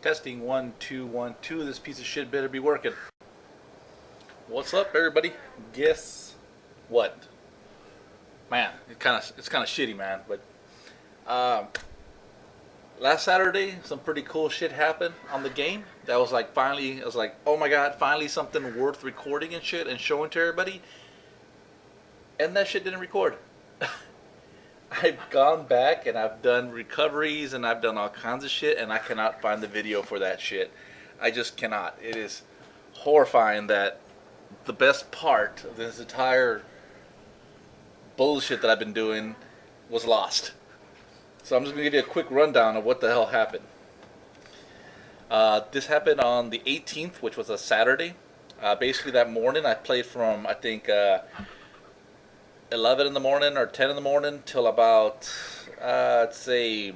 Testing 1 2 1 2. This piece of shit better be working. What's up, everybody? Guess what? Man, it's kind of shitty, man. But um, last Saturday, some pretty cool shit happened on the game. That was like finally, I was like, oh my god, finally something worth recording and shit and showing to everybody. And that shit didn't record. I've gone back and I've done recoveries and I've done all kinds of shit and I cannot find the video for that shit. I just cannot. It is horrifying that the best part of this entire bullshit that I've been doing was lost. So I'm just going to give you a quick rundown of what the hell happened. This happened on the 18th, which was a Saturday. Basically that morning I played from, I think, 11 in the morning or 10 in the morning till about, let's say,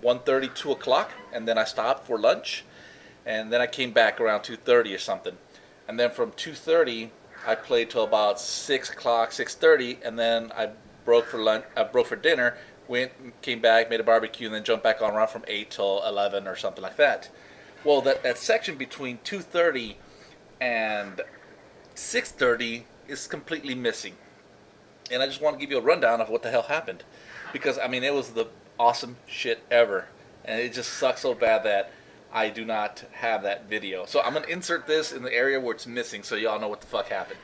1:30, 2 o'clock. And then I stopped for lunch. And then I came back around 2:30 or something. And then from 2:30, I played till about 6 o'clock, 6:30. And then I broke for lunch. I broke for dinner. Came back, made a barbecue, and then jumped back on around from 8 till 11 or something like that. Well, that section between 2:30 and 6:30 is completely missing. And I just want to give you a rundown of what the hell happened. Because, I mean, it was the awesome shit ever. And it just sucks so bad that I do not have that video. So I'm going to insert this in the area where it's missing so y'all know what the fuck happened.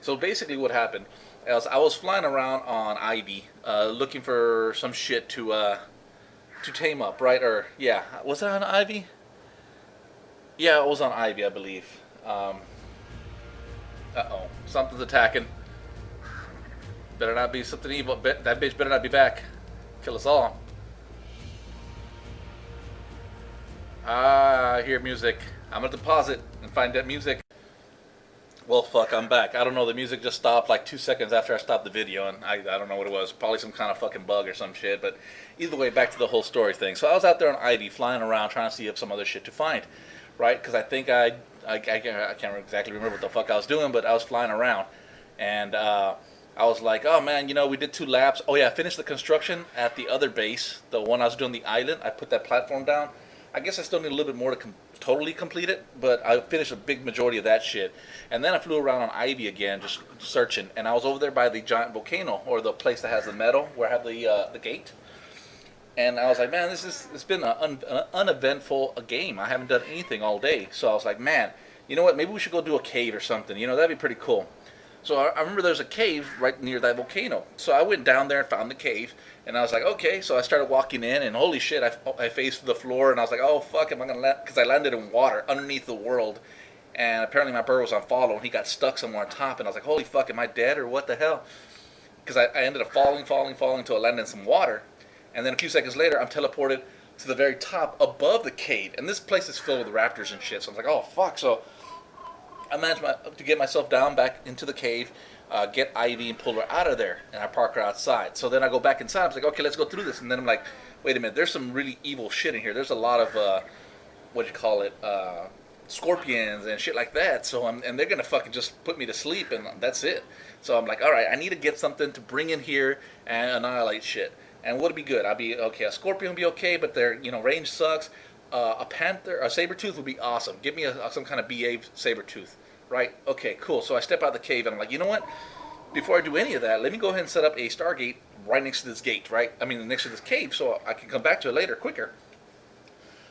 So basically what happened is I was flying around on Ivy looking for some shit to tame up, right? Or, yeah, was it on Ivy? Yeah, it was on Ivy, I believe. Uh-oh, something's attacking. Better not be something evil. That bitch better not be back. Kill us all. I hear music. I'm gonna deposit and find that music. Well, fuck, I'm back. I don't know, the music just stopped like 2 seconds after I stopped the video, and I don't know what it was. Probably some kind of fucking bug or some shit, but either way, back to the whole story thing. So I was out there on Ivy, flying around, trying to see if some other shit to find, right? Because I think I can't exactly remember what the fuck I was doing, but I was flying around, and I was like, oh man, you know, we did 2 laps. Oh yeah, I finished the construction at the other base, the one I was doing the island. I put that platform down. I guess I still need a little bit more to totally complete it, but I finished a big majority of that shit. And then I flew around on Ivy again, just searching. And I was over there by the giant volcano, or the place that has the meadow, where I have the gate. And I was like, man, it's been an uneventful game. I haven't done anything all day. So I was like, man, you know what? Maybe we should go do a cave or something. You know, that'd be pretty cool. So I remember there's a cave right near that volcano. So I went down there and found the cave. And I was like, okay. So I started walking in, and holy shit, I faced the floor. And I was like, oh, fuck, am I going to land? Because I landed in water underneath the world. And apparently my bird was on follow, and he got stuck somewhere on top. And I was like, holy fuck, am I dead or what the hell? Because I ended up falling until I landed in some water. And then a few seconds later, I'm teleported to the very top above the cave. And this place is filled with raptors and shit. So I was like, oh, fuck. So I managed to get myself down back into the cave, get Ivy and pull her out of there, and I park her outside. So then I go back inside. I was like, okay, let's go through this. And then I'm like, wait a minute, there's some really evil shit in here. There's a lot of, scorpions and shit like that. So and they're going to fucking just put me to sleep, and that's it. So I'm like, all right, I need to get something to bring in here and annihilate shit. And what'd be good? I'd be, okay, a scorpion would be okay, but their, range sucks. A panther, a saber tooth would be awesome. Give me some kind of BA saber tooth, right? Okay, cool. So I step out of the cave and I'm like, you know what? Before I do any of that, let me go ahead and set up a Stargate right next to this gate, right? I mean, next to this cave, so I can come back to it later quicker.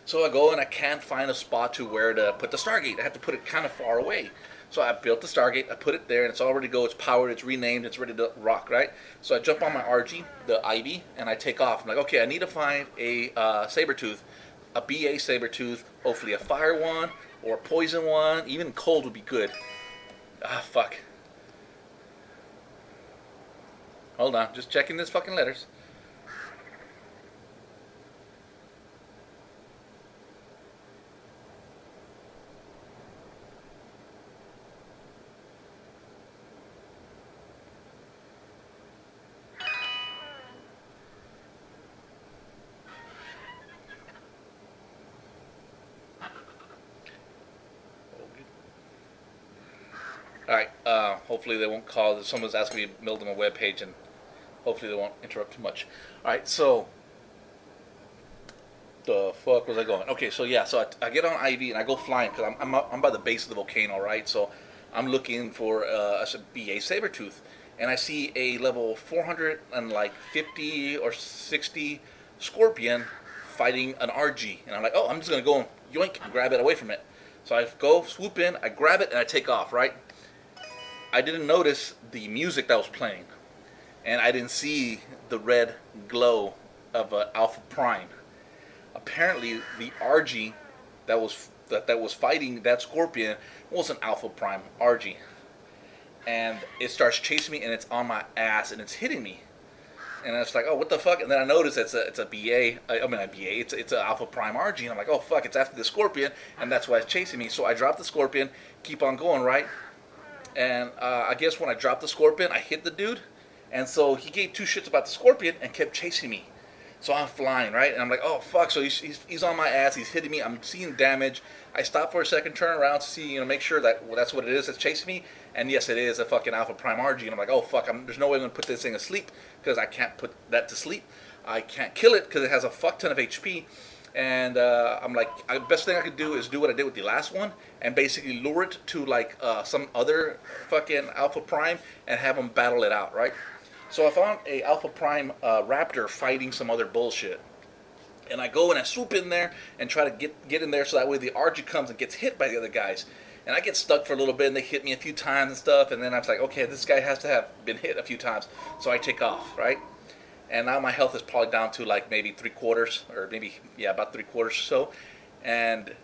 So I go and I can't find a spot to where to put the Stargate. I have to put it kind of far away. So I built the Stargate, I put it there, and it's all ready to go. It's powered, it's renamed, it's ready to rock, right? So I jump on my RG, the Ivy, and I take off. I'm like, okay, I need to find a saber tooth. A BA saber tooth, hopefully a fire one or a poison one, even cold would be good. Ah, fuck. Hold on, just checking this fucking letters. Alright, hopefully they won't call. Someone's asking me to build them a web page, and hopefully they won't interrupt too much. Alright, so the fuck was I going? Okay, so yeah, so I get on Ivy and I go flying because I'm by the base of the volcano, right? So I'm looking for a BA Sabertooth, and I see a level 450 or 60 Scorpion fighting an RG, and I'm like, oh, I'm just gonna go and yoink and grab it away from it. So I go swoop in, I grab it, and I take off, right? I didn't notice the music that was playing, and I didn't see the red glow of Alpha Prime. Apparently, the RG that was fighting that Scorpion was an Alpha Prime RG, and it starts chasing me, and it's on my ass, and it's hitting me, and it's like, oh, what the fuck? And then I notice it's a BA. I mean, a BA. It's an Alpha Prime RG, and I'm like, oh fuck, it's after the Scorpion, and that's why it's chasing me. So I drop the Scorpion, keep on going, right? And I guess when I dropped the Scorpion, I hit the dude, and so he gave two shits about the Scorpion and kept chasing me. So I'm flying, right? And I'm like, oh, fuck. So he's on my ass. He's hitting me. I'm seeing damage. I stop for a second, turn around to see, make sure that that's what it is that's chasing me. And yes, it is a fucking Alpha Prime RG. And I'm like, oh, fuck. There's no way I'm going to put this thing to sleep because I can't put that to sleep. I can't kill it because it has a fuck ton of HP. And I'm like, the best thing I could do is do what I did with the last one and basically lure it to, like, some other fucking Alpha Prime and have them battle it out, right? So I found a Alpha Prime Raptor fighting some other bullshit. And I go and I swoop in there and try to get in there so that way the RG comes and gets hit by the other guys. And I get stuck for a little bit and they hit me a few times and stuff. And then I was like, okay, this guy has to have been hit a few times. So I take off, right? And now my health is probably down to like maybe 3/4 or maybe, yeah, about 3/4 or so. And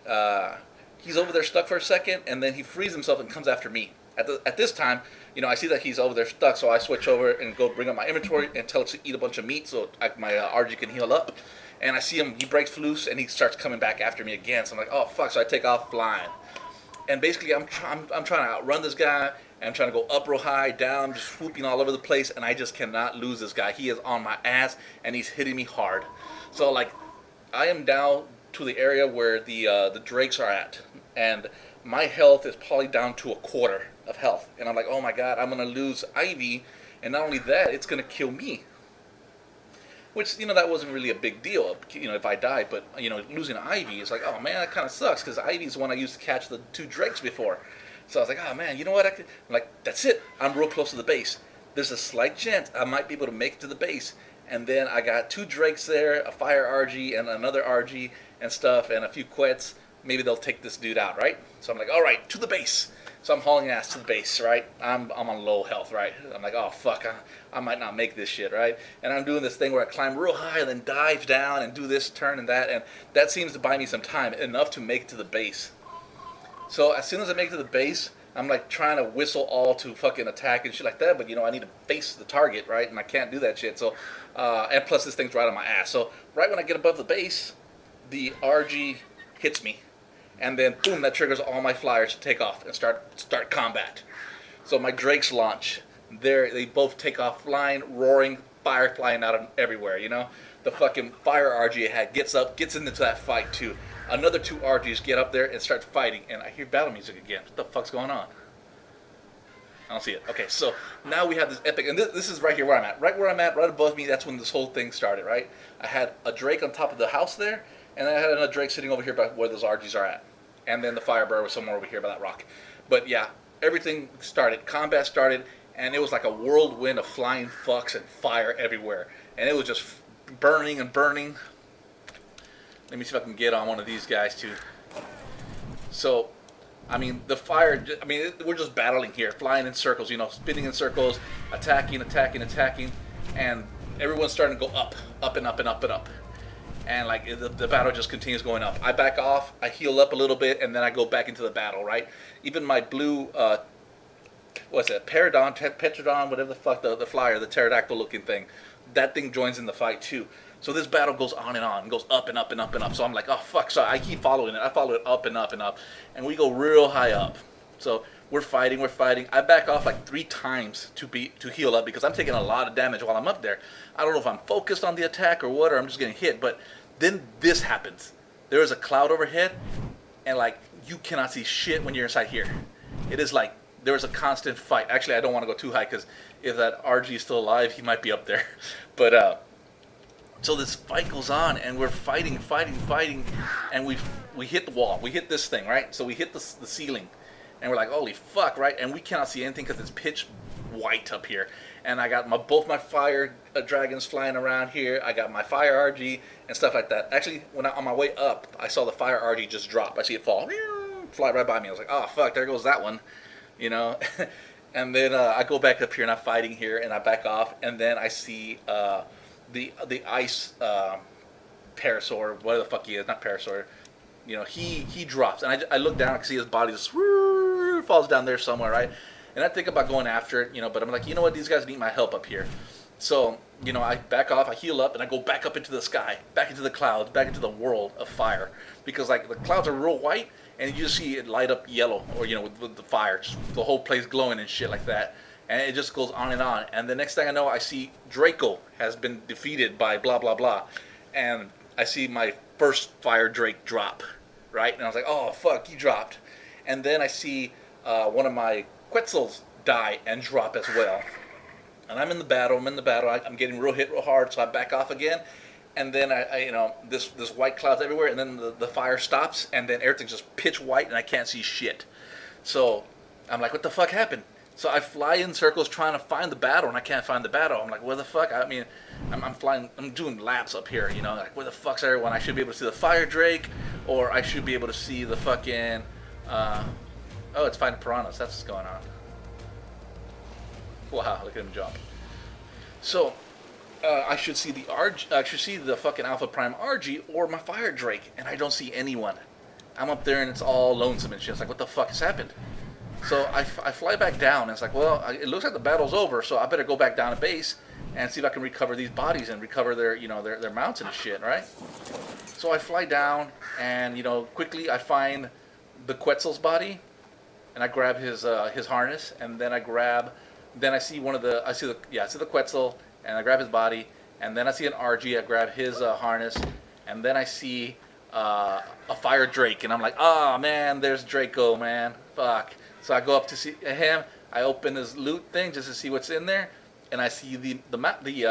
he's over there stuck for a second and then he frees himself and comes after me. At this time, I see that he's over there stuck, so I switch over and go bring up my inventory and tell it to eat a bunch of meat so my RG can heal up. And I see him, he breaks loose, and he starts coming back after me again. So I'm like, oh, fuck, so I take off flying. And basically, I'm trying to outrun this guy, and I'm trying to go up real high, down, just swooping all over the place, and I just cannot lose this guy. He is on my ass, and he's hitting me hard. So, like, I am down to the area where the drakes are at, and my health is probably down to 1/4 of health. And I'm like, oh my god, I'm going to lose Ivy, and not only that, it's going to kill me. Which, that wasn't really a big deal, if I died, but, losing Ivy is like, oh man, that kind of sucks, because Ivy's the one I used to catch the 2 drakes before. So I was like, oh man, you know what, I'm like, that's it, I'm real close to the base. There's a slight chance I might be able to make it to the base, and then I got 2 drakes there, a fire RG, and another RG, and stuff, and a few quets. Maybe they'll take this dude out, right? So I'm like, all right, to the base. So I'm hauling ass to the base, right? I'm on low health, right? I'm like, oh, fuck, I might not make this shit, right? And I'm doing this thing where I climb real high and then dive down and do this turn and that seems to buy me some time, enough to make it to the base. So as soon as I make it to the base, I'm like trying to whistle all to fucking attack and shit like that, but I need to face the target, right? And I can't do that shit, so, and plus this thing's right on my ass. So right when I get above the base, the RG hits me. And then, boom, that triggers all my flyers to take off and start combat. So my drakes launch. They both take off flying, roaring, fire flying out of everywhere, The fucking fire RG I had gets into that fight, too. Another 2 RGs get up there and start fighting. And I hear battle music again. What the fuck's going on? I don't see it. Okay, so now we have this epic, and this is right here where I'm at. Right where I'm at, right above me, that's when this whole thing started, right? I had a drake on top of the house there, and I had another drake sitting over here by where those RGs are at. And then the Firebird was somewhere over here by that rock. But yeah, everything started. Combat started, and it was like a whirlwind of flying fucks and fire everywhere. And it was just burning and burning. Let me see if I can get on one of these guys too. So, the fire, we're just battling here, flying in circles, spinning in circles, attacking, and everyone's starting to go up and up and up and up. And like the battle just continues going up. I back off, I heal up a little bit, and then I go back into the battle, right? Even my blue, Petrodon, whatever the fuck, the flyer, the pterodactyl looking thing, that thing joins in the fight too. So this battle goes on and on, goes up and up and up and up. So I'm like, oh fuck, so I keep following it. I follow it up and up and up, and we go real high up. So we're fighting. I back off like 3 times to heal up because I'm taking a lot of damage while I'm up there. I don't know if I'm focused on the attack or what, or I'm just getting hit. But then this happens. There is a cloud overhead, and like you cannot see shit when you're inside here. It is like there is a constant fight. Actually, I don't want to go too high because if that RG is still alive, he might be up there. But So this fight goes on, and we're fighting, and we hit the wall. We hit this thing, right? So we hit the ceiling, and we're like, holy fuck, right? And we cannot see anything because it's pitch white up here. And I got both my fire dragons flying around here. I got my fire RG and stuff like that. Actually, on my way up, I saw the fire RG just drop. I see it fall, fly right by me. I was like, oh fuck, there goes that one, you know. And then I go back up here and I'm fighting here, and I back off, and then I see the ice parasaur, whatever the fuck he is, not parasaur. You know, he drops, and I look down and see his body just falls down there somewhere, right? And I think about going after it, you know, but I'm like, you know what, these guys need my help up here. So, you know, I back off, I heal up, and I go back up into the sky, back into the clouds, back into the world of fire. Because, like, the clouds are real white, and you just see it light up yellow, or, you know, with the fire, just the whole place glowing and shit like that. And it just goes on. And the next thing I know, I see Draco has been defeated by blah, blah, blah. And I see my first fire Drake drop, right? And I was like, oh, fuck, he dropped. And then I see one of my Quetzals die and drop as well. And I'm in the battle, I'm getting hit real hard, so I back off again. And then I you know, this white clouds everywhere, and then the fire stops, and then everything's just pitch white, and I can't see shit. So I'm like, what the fuck happened? So I fly in circles trying to find the battle, and I can't find the battle. I'm like, where the fuck? I mean, I'm flying, I'm doing laps up here, you know, like, where the fuck's everyone? I should be able to see the fire drake, or I should be able to see the fucking, oh, it's fighting piranhas. That's what's going on. Wow, look at him jump. So, I should see I should see the fucking Alpha Prime RG or my fire drake, and I don't see anyone. I'm up there, and it's all lonesome and shit. It's like, what the fuck has happened? So I fly back down, and it's like, well, it looks like the battle's over, so I better go back down to base and see if I can recover these bodies and recover their, you know, their mounts and shit, right? So I fly down, and, you know, quickly I find the Quetzal's body, and I grab his harness, and then I see I see the Quetzal, and I grab his body, and then I see an RG, I grab his harness, and then I see a fire drake, and I'm like, oh man, there's Draco, man, fuck. So I go up to see him, I open his loot thing just to see what's in there, and I see the what you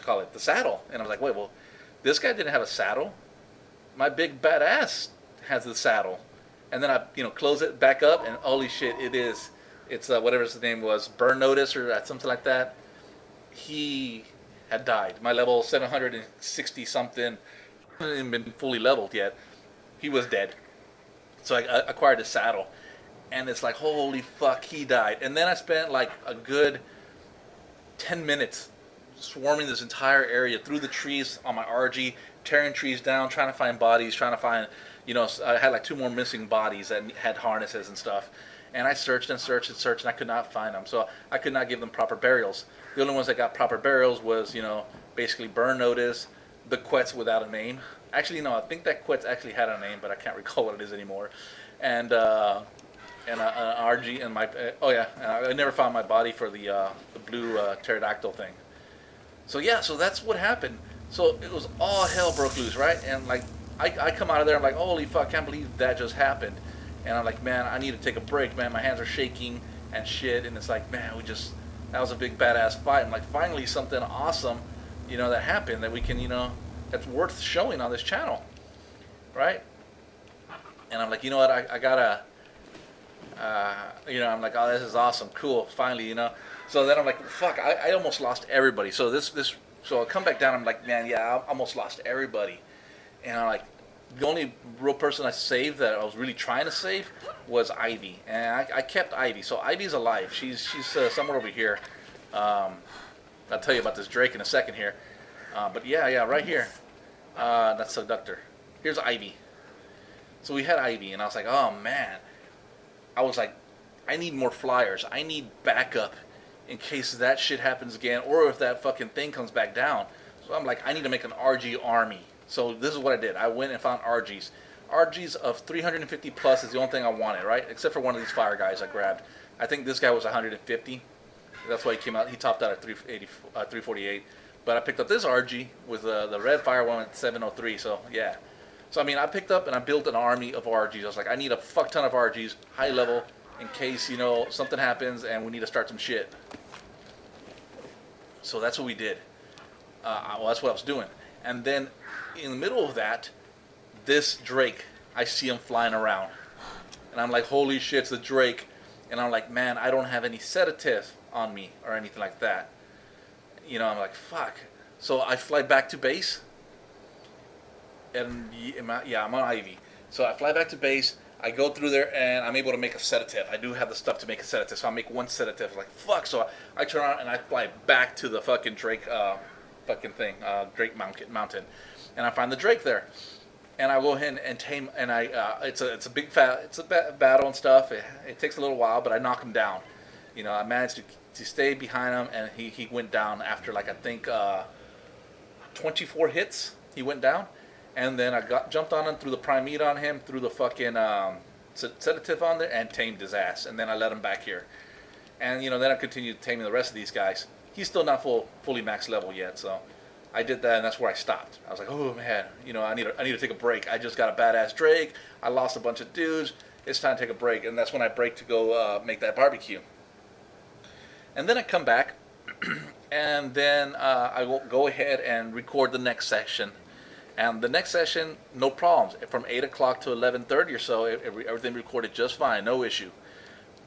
call it, the saddle, and I was like, wait, well, this guy didn't have a saddle. My big badass has the saddle. And then I, you know, close it back up, and holy shit, it's whatever his name was, Burn Notice or something like that. He had died. My level 760 something, hadn't even been fully leveled yet. He was dead. So I acquired his saddle, and it's like, holy fuck, he died. And then I spent like a good 10 minutes swarming this entire area through the trees on my RG, tearing trees down, trying to find bodies, trying to find, you know, I had like 2 more missing bodies that had harnesses and stuff. And I searched and searched and searched, and I could not find them. So I could not give them proper burials. The only ones that got proper burials was, you know, basically Burn Notice, the Quetz without a name. Actually, no, I think that Quetz actually had a name, but I can't recall what it is anymore. And an RG and my, I never found my body for the blue pterodactyl thing. So yeah, so that's what happened. So it was all hell broke loose, right? And like, I come out of there, I'm like, holy fuck, can't believe that just happened. And I'm like, man, I need to take a break, man. My hands are shaking and shit. And it's like, man, that was a big badass fight. I'm like, finally something awesome, you know, that happened that we can, you know, that's worth showing on this channel, right? And I'm like, you know what, I gotta, you know, I'm like, oh, this is awesome, cool, finally, you know. So then I'm like, fuck, I almost lost everybody. So so I come back down, I'm like, man, yeah, I almost lost everybody. And I'm like, the only real person I saved that I was really trying to save was Ivy, and I kept Ivy. So Ivy's alive. She's somewhere over here. I'll tell you about this Drake in a second here. But yeah, right here. That's Seductor. Here's Ivy. So we had Ivy, and I was like, oh man. I was like, I need more flyers. I need backup in case that shit happens again, or if that fucking thing comes back down. So I'm like, I need to make an RG army. So this is what I did. I went and found RGs. RGs of 350 plus is the only thing I wanted, right? Except for one of these fire guys I grabbed. I think this guy was 150. That's why he came out. He topped out at 348. But I picked up this RG with the red fire one at 703. So yeah. So I mean, I picked up and I built an army of RGs. I was like, I need a fuck ton of RGs, high level, in case, you know, something happens and we need to start some shit. So that's what we did. Well, that's what I was doing. And then in the middle of that, this Drake, I see him flying around. And I'm like, holy shit, it's the Drake. And I'm like, man, I don't have any sedative on me or anything like that. You know, I'm like, fuck. So I fly back to base. And yeah, I'm on Ivy. So I fly back to base. I go through there and I'm able to make a sedative. I do have the stuff to make a sedative, so I make one sedative. Like, fuck. So I turn around and I fly back to the fucking Drake fucking thing, Drake Mountain. And I find the Drake there. And I go ahead and tame, and it's a big battle and stuff. It takes a little while, but I knock him down. You know, I managed to stay behind him, and he went down after, like, I think 24 hits. He went down. And then I jumped on him, threw the prime meat on him, threw the fucking sedative on there, and tamed his ass. And then I let him back here. And, you know, then I continued taming the rest of these guys. He's still not fully max level yet, so I did that, and that's where I stopped. I was like, oh, man, you know, I need to take a break. I just got a badass Drake. I lost a bunch of dudes. It's time to take a break. And that's when I break to go make that barbecue. And then I come back, and then I will go ahead and record the next section. And the next session, no problems. From 8 o'clock to 11:30 or so, everything recorded just fine, no issue.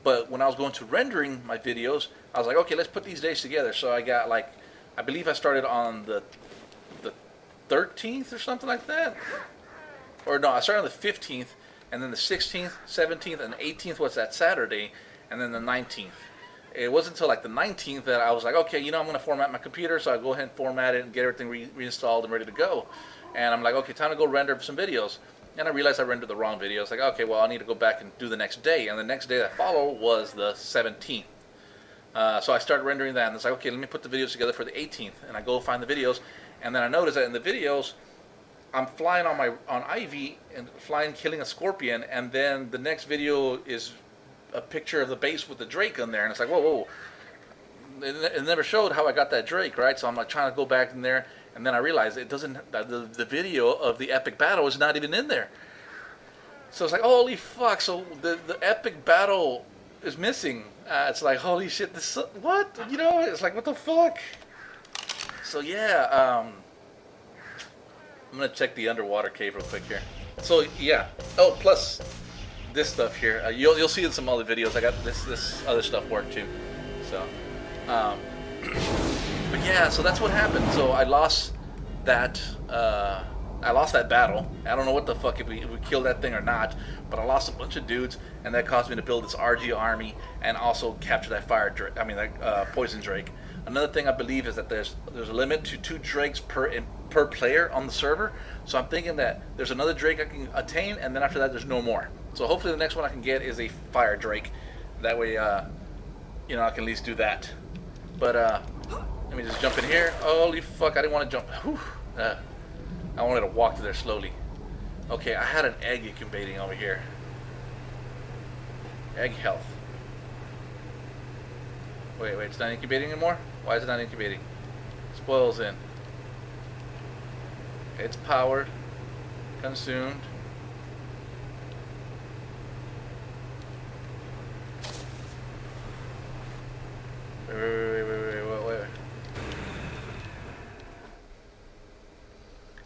But when I was going to rendering my videos, I was like, okay, let's put these days together. So I got, like, I believe I started on the 13th or something like that. Or no, I started on the 15th, and then the 16th, 17th, and 18th was that Saturday, and then the 19th. It wasn't until like the 19th that I was like, okay, you know, I'm going to format my computer, so I go ahead and format it and get everything reinstalled and ready to go. And I'm like, okay, time to go render some videos. And I realized I rendered the wrong video. It's like, okay, well, I need to go back and do the next day. And the next day that followed was the 17th. So I started rendering that, and it's like, okay, let me put the videos together for the 18th. And I go find the videos, and then I notice that in the videos, I'm flying on Ivy and killing a scorpion, and then the next video is a picture of the base with the Drake on there, and it's like, whoa. It never showed how I got that Drake, right? So I'm like trying to go back in there, and then I realized it doesn't. The video of the epic battle is not even in there. So it's like, holy fuck! So the epic battle is missing. It's like, holy shit! This what? You know? It's like, what the fuck? So yeah, I'm gonna check the underwater cave real quick here. So yeah. Oh, plus this stuff here. You'll see in some other videos. I got this other stuff worked too. So. But yeah, so that's what happened. So I lost that. I lost that battle. I don't know what the fuck if we killed that thing or not, but I lost a bunch of dudes, and that caused me to build this RG army and also capture that poison Drake. Another thing I believe is that there's a limit to 2 Drakes per player on the server. So I'm thinking that there's another Drake I can attain, and then after that there's no more. So hopefully the next one I can get is a fire Drake. That way, you know, I can at least do that. But let me just jump in here. Holy fuck, I didn't want to jump. Whew. I wanted to walk through there slowly. Okay, I had an egg incubating over here. Egg health. Wait, it's not incubating anymore? Why is it not incubating? Spoils in. It's powered. Consumed. Wait.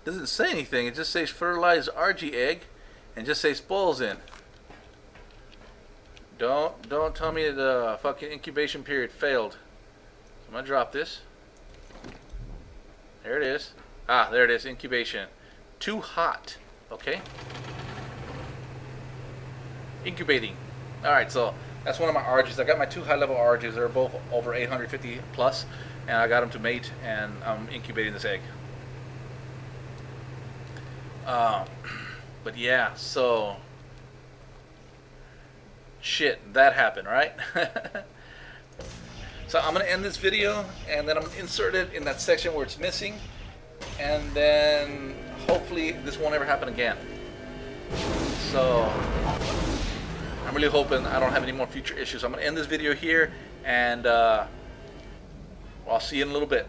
Doesn't say anything. It just says fertilized RG egg, and just says spoils in. Don't tell me the fucking incubation period failed. So I'm gonna drop this. There it is. Ah, there it is. Incubation. Too hot. Okay. Incubating. All right, so that's one of my RGs. I got my 2 high-level RGs. They're both over 850 plus, and I got them to mate, and I'm incubating this egg. But yeah, so shit, that happened, right? So I'm gonna end this video, and then I'm gonna insert it in that section where it's missing, and then hopefully this won't ever happen again. So I'm really hoping I don't have any more future issues. I'm gonna end this video here, and I'll see you in a little bit.